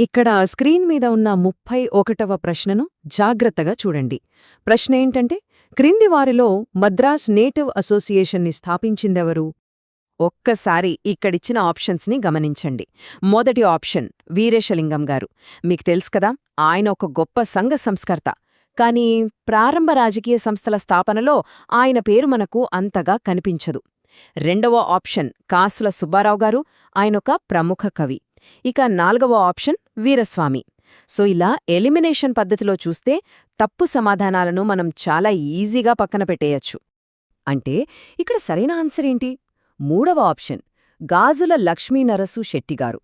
ఇక్కడ స్క్రీన్ మీద ఉన్న 31వ ప్రశ్నను జాగ్రత్తగా చూడండి. ప్రశ్న ఏంటంటే, క్రింది వారిలో మద్రాస్ నేటివ్ అసోసియేషన్ని స్థాపించిందెవరు? ఒక్కసారి ఇక్కడిచ్చిన ఆప్షన్స్ని గమనించండి. మొదటి ఆప్షన్ వీరేశలింగం గారు. మీకు తెలుసు కదా, ఆయన ఒక గొప్ప సంఘ సంస్కర్త. కానీ ప్రారంభ రాజకీయ సంస్థల స్థాపనలో ఆయన పేరు మనకు అంతగా కనిపించదు. రెండవ ఆప్షన్ కాసుల సుబ్బారావు గారు. ఆయనొక ప్రముఖ కవి. ఇక నాల్గవ ఆప్షన్ వీరస్వామి. సో ఇలా ఎలిమినేషన్ పద్ధతిలో చూస్తే తప్పు సమాధానాలను మనం చాలా ఈజీగా పక్కన పెట్టేయచ్చు. అంటే ఇక్కడ సరైన ఆన్సర్ ఏంటి? మూడవ ఆప్షన్ గాజుల లక్ష్మీనరసు శెట్టిగారు.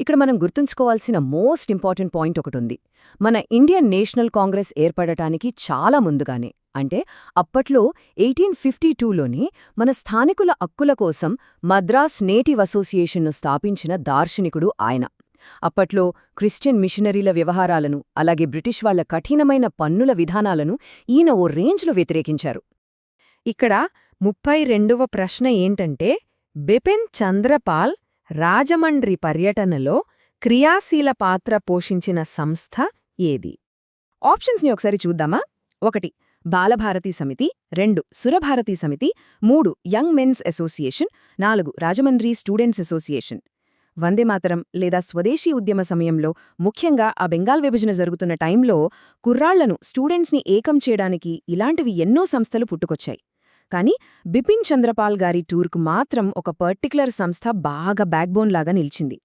ఇక్కడ మనం గుర్తుంచుకోవాల్సిన మోస్ట్ ఇంపార్టెంట్ పాయింట్ ఒకటుంది. మన ఇండియన్ నేషనల్ కాంగ్రెస్ ఏర్పడటానికి చాలా ముందుగానే, అంటే అప్పట్లో 1852లోనే మన స్థానికుల హక్కుల కోసం మద్రాస్ నేటివ్ అసోసియేషన్ను స్థాపించిన దార్శనికుడు ఆయన. అప్పట్లో క్రిస్టియన్ మిషనరీల వ్యవహారాలను, అలాగే బ్రిటిష్ వాళ్ల కఠినమైన పన్నుల విధానాలను ఈయన ఓ రేంజ్లో వ్యతిరేకించారు. ఇక్కడ 32వ ప్రశ్న ఏంటంటే, బిపిన్ చంద్రపాల్ రాజమండ్రి పర్యటనలో క్రియాశీల పాత్ర పోషించిన సంస్థ ఏది? ఆప్షన్స్ని ఒకసారి చూద్దామా? 1 బాలభారతీ సమితి, 2 Surabharati Samiti, 3 young men's association, 4 Rajahmundry students association. Vande Mataram లేదా స్వదేశీ ఉద్యమ సమయంలో, ముఖ్యంగా ఆ బెంగాల్ విభజన జరుగుతున్న టైంలో కుర్రాళ్లను, స్టూడెంట్స్ని ఏకం చేయడానికి ఇలాంటివి ఎన్నో సంస్థలు పుట్టుకొచ్చాయి. కానీ బిపిన్ చంద్రపాల్ గారి టూర్కు మాత్రం ఒక పర్టిక్యులర్ సంస్థ బాగా బ్యాక్బోన్ లాగా నిలిచింది.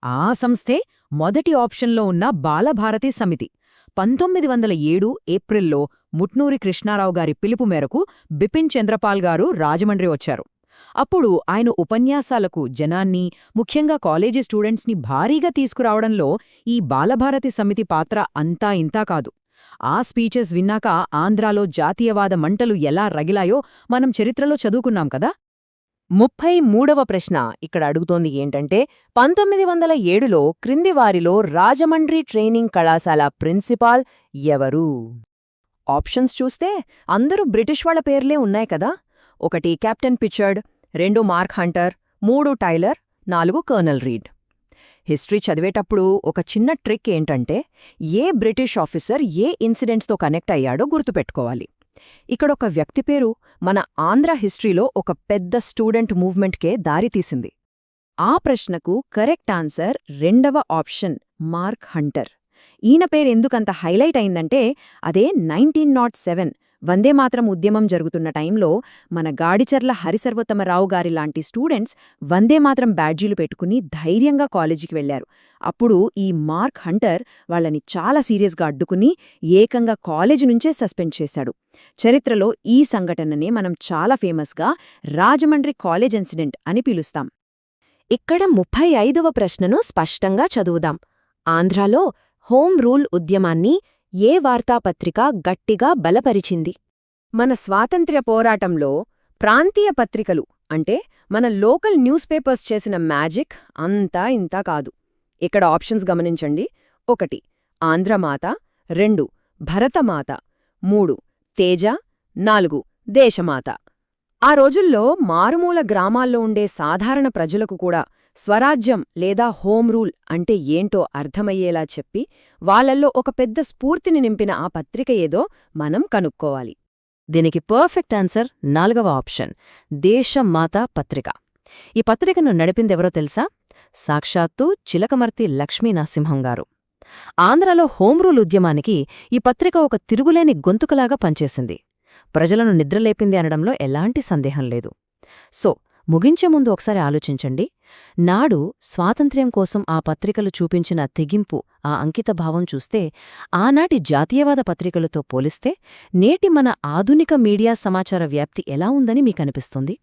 ఆ సంస్థే మొదటి ఆప్షన్లో ఉన్న బాలభారతీ సమితి. 1907 ఏప్రిల్లో ముట్నూరి కృష్ణారావు గారి పిలుపు మేరకు బిపిన్ చంద్రపాల్ గారు రాజమండ్రి వచ్చారు. అప్పుడు ఆయన ఉపన్యాసాలకు జనాన్ని, ముఖ్యంగా కాలేజీ స్టూడెంట్స్ని భారీగా తీసుకురావడంలో ఈ బాలభారతి సమితి పాత్ర అంతా ఇంతా కాదు. ఆ స్పీచెస్ విన్నాక ఆంధ్రాలో జాతీయవాద మంటలు ఎలా రగిలాయో మనం చరిత్రలో చదువుకున్నాం కదా. 33వ ప్రశ్న ఇక్కడ అడుగుతోంది ఏంటంటే, 1907లో క్రిందివారిలో రాజమండ్రి ట్రైనింగ్ కళాశాల ప్రిన్సిపాల్ ఎవరు? ఆప్షన్స్ చూస్తే అందరూ బ్రిటిష్ వాళ్ల పేర్లే ఉన్నాయి కదా. 1 captain Pritchard, 2 Mark Hunter, 3 Taylor, 4 colonel Reid. History చదివేటప్పుడు ఒక చిన్న ట్రిక్ ఏంటంటే, ఏ బ్రిటిష్ ఆఫీసర్ ఏ ఇన్సిడెంట్స్తో కనెక్ట్ అయ్యాడో గుర్తుపెట్టుకోవాలి. ఇక్కడొక వ్యక్తి పేరు మన ఆంధ్ర హిస్టరీలో ఒక పెద్ద స్టూడెంట్ మూవ్మెంట్కే దారితీసింది. ఆ ప్రశ్నకు కరెక్ట్ ఆన్సర్ 2వ ఆప్షన్ మార్క్ హంటర్. ఈయన పేరెందుకంత హైలైట్ అయిందంటే, అదే 1907 వందేమాతరం ఉద్యమం జరుగుతున్న టైంలో మన గాడిచర్ల హరిసర్వోత్తమరావు గారిలాంటి స్టూడెంట్స్ వందేమాతరం బ్యాడ్జీలు పెట్టుకుని ధైర్యంగా కాలేజీకి వెళ్లారు. అప్పుడు ఈ మార్క్ హంటర్ వాళ్ళని చాలా సీరియస్గా అడ్డుకుని ఏకంగా కాలేజీ నుంచే సస్పెండ్ చేశాడు. చరిత్రలో ఈ సంఘటననే మనం చాలా ఫేమస్గా రాజమండ్రి కాలేజ్ ఇన్సిడెంట్ అని పిలుస్తాం. ఇక్కడ 35వ ప్రశ్నను స్పష్టంగా చదువుదాం. ఆంధ్రాలో హోం రూల్ ఉద్యమాన్ని ఏ వార్తాపత్రిక గట్టిగా బలపరిచింది? మన స్వాతంత్ర్య పోరాటంలో ప్రాంతీయ పత్రికలు, అంటే మన లోకల్ న్యూస్ పేపర్స్ చేసిన మ్యాజిక్ అంతా ఇంతా కాదు. ఇక్కడ ఆప్షన్స్ గమనించండి. 1 ఆంధ్రమాత, 2 భరతమాత, 3 తేజ, 4 దేశమాత. ఆ రోజుల్లో మారుమూల గ్రామాల్లో ఉండే సాధారణ ప్రజలకు కూడా స్వరాజ్యం లేదా హోం రూల్ అంటే ఏంటో అర్థమయ్యేలా చెప్పి వాళ్లల్లో ఒక పెద్ద స్ఫూర్తిని నింపిన ఆ పత్రిక ఏదో మనం కనుక్కోవాలి. దీనికి పర్ఫెక్ట్ ఆన్సర్ 4వ ఆప్షన్ దేశమాత పత్రిక. ఈ పత్రికను నడిపిందెవరో తెలుసా? సాక్షాత్తు చిలకమర్తి లక్ష్మీనరసింహం గారు. ఆంధ్రలో హోం రూల్ ఉద్యమానికి ఈ పత్రిక ఒక తిరుగులేని గొంతుకలాగా పనిచేసింది. ప్రజలను నిద్రలేపింది అనడంలో ఎలాంటి సందేహం లేదు. సో ముగించే ముందు ఒకసారి ఆలోచించండి. నాడు స్వాతంత్ర్యం కోసం ఆ పత్రికలు చూపించిన తెగింపు, ఆ అంకితభావం చూస్తే ఆనాటి జాతీయవాద పత్రికలతో పోలిస్తే నేటి మన ఆధునిక మీడియా సమాచార వ్యాప్తి ఎలా ఉందని మీకనిపిస్తుంది?